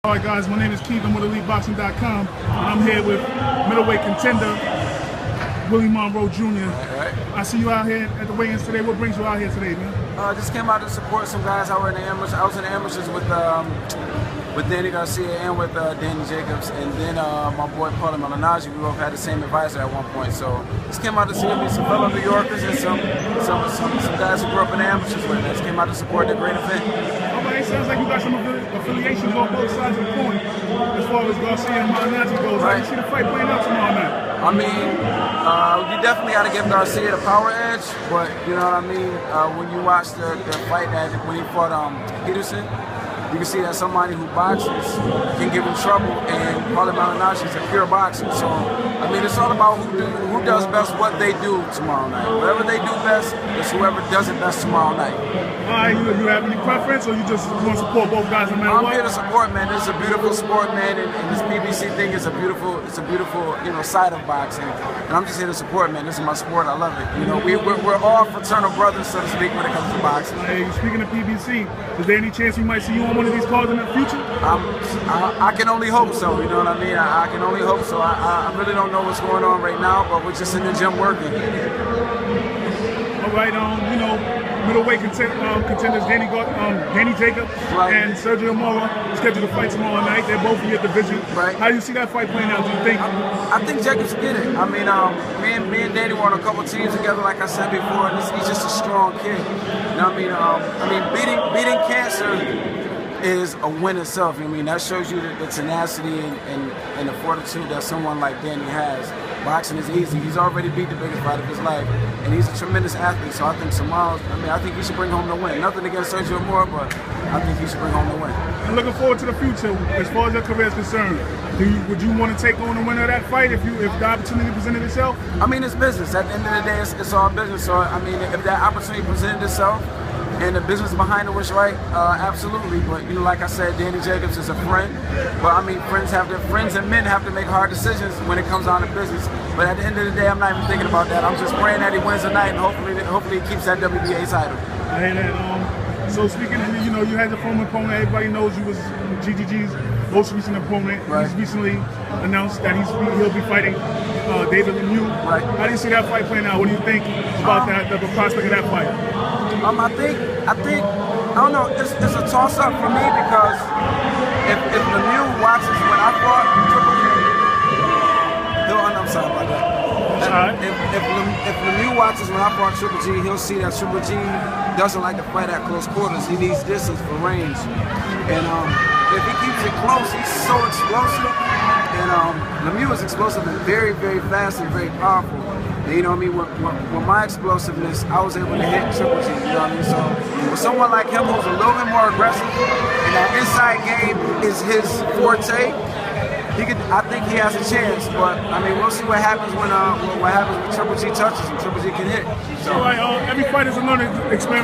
Alright guys, my name is Keith, I'm with EliteBoxing.com. I'm here with middleweight contender, Willie Monroe Jr. Right. I see you out here at the weigh-ins today. What brings you out here today, man? Just came out to support some guys out in the amateurs. I was in the amateurs with Danny Garcia and with Danny Jacobs, and then my boy Paulie Malignaggi. We both had the same advisor at one point. So just came out to see me, some fellow New Yorkers and some guys who grew up in the amateurs with us. Came out to support the great event. Okay, it sounds like you got some affiliations on both sides of the coin as far as Garcia and Malignaggi goes. Right. How do you see the fight playing out tomorrow night? I mean, you definitely got to give Garcia the power edge, but you know what I mean? When you watch the fight when he fought Peterson, you can see that somebody who boxes can give him trouble, and Paulie Malignaggi is a pure boxer. So, I mean, it's all about who does best what they do tomorrow night. Whatever they do best is whoever does it best tomorrow night. All right, you have any preference, or you just want to support both guys no matter what? I'm here to support, man. It's a beautiful sport, man, and this PBC thing is a beautiful, side of boxing. And I'm just here to support, man. This is my sport. I love it. You know, we're all fraternal brothers, so to speak, when it comes to boxing. Hey, speaking of PBC, is there any chance we might see you on one of these cards in the future? I can only hope so. You know what I mean? I can only hope so. I really don't know what's going on right now, but we're just in the gym working. All right, you know, middleweight contenders Danny Jacobs and Sergio Moro scheduled to fight tomorrow night. They're both in your division. Right. How do you see that fight playing out? Do you think? I think Jacobs will get it. I mean, me and Danny were on a couple teams together, like I said before, and he's just a strong kid. You know what I mean? Beating cancer is a win itself. I mean, that shows you the tenacity and the fortitude that someone like Danny has. Boxing is easy. He's already beat the biggest fight of his life, and he's a tremendous athlete. So I think tomorrow, I think he should bring home the win. Nothing against Sergio Moro, but I think he should bring home the win. I'm looking forward to the future. As far as your career is concerned, would you want to take on the winner of that fight if the opportunity presented itself? I mean, it's business. At the end of the day, it's all business. So I mean, if that opportunity presented itself, and the business behind it was right, absolutely. But you know, like I said, Danny Jacobs is a friend. But I mean, friends and men have to make hard decisions when it comes down to business. But at the end of the day, I'm not even thinking about that. I'm just praying that he wins tonight, and hopefully he keeps that WBA title. Hey, so speaking of, you know, you had your former opponent. Everybody knows you was GGG's most recent opponent. Right. He's recently announced that he'll be fighting David Lemieux. Right. How do you see that fight playing out? What do you think about the prospect of that fight? I think, I don't know, it's a toss-up for me, because if Lemieux watches when I fought Triple G, I'm sorry about that. If Lemieux watches when I fought Triple G, he'll see that Triple G doesn't like to fight at close quarters. He needs distance for range. And if he keeps it close, he's so explosive. And Lemieux is explosive and very, very fast and very powerful. And you know what I mean? With my explosiveness, I was able to hit Triple G, you know what I mean? So with someone like him who's a little bit more aggressive, and that inside game is his forte, I think he has a chance. But I mean, we'll see what happens when Triple G touches him. Triple G can hit. So. All right, every fight is a learning experience.